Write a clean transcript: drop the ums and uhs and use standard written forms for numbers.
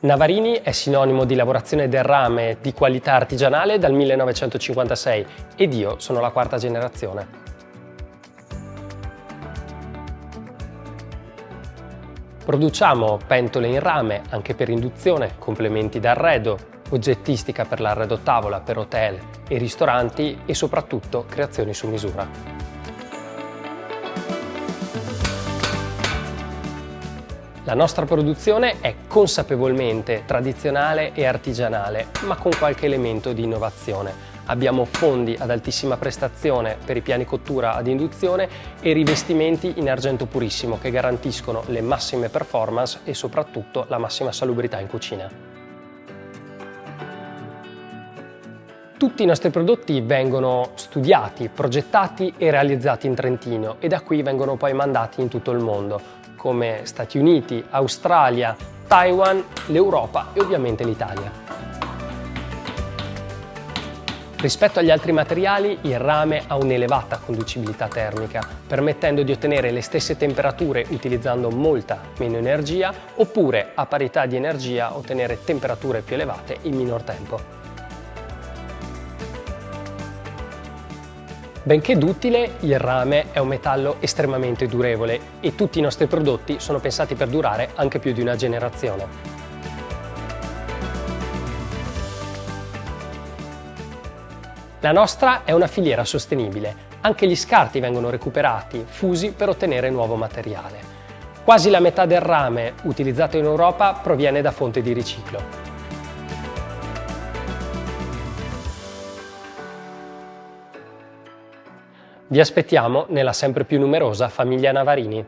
Navarini è sinonimo di lavorazione del rame di qualità artigianale dal 1956 ed io sono la quarta generazione. Produciamo pentole in rame anche per induzione, complementi d'arredo, oggettistica per l'arredo tavola, per hotel e ristoranti e soprattutto creazioni su misura. La nostra produzione è consapevolmente tradizionale e artigianale, ma con qualche elemento di innovazione. Abbiamo fondi ad altissima prestazione per i piani cottura ad induzione e rivestimenti in argento purissimo che garantiscono le massime performance e soprattutto la massima salubrità in cucina. Tutti i nostri prodotti vengono studiati, progettati e realizzati in Trentino e da qui vengono poi mandati in tutto il mondo, come Stati Uniti, Australia, Taiwan, l'Europa e ovviamente l'Italia. Rispetto agli altri materiali, il rame ha un'elevata conducibilità termica, permettendo di ottenere le stesse temperature utilizzando molta meno energia, oppure a parità di energia ottenere temperature più elevate in minor tempo. Benché duttile, il rame è un metallo estremamente durevole e tutti i nostri prodotti sono pensati per durare anche più di una generazione. La nostra è una filiera sostenibile. Anche gli scarti vengono recuperati, fusi per ottenere nuovo materiale. Quasi la metà del rame utilizzato in Europa proviene da fonti di riciclo. Vi aspettiamo nella sempre più numerosa famiglia Navarini.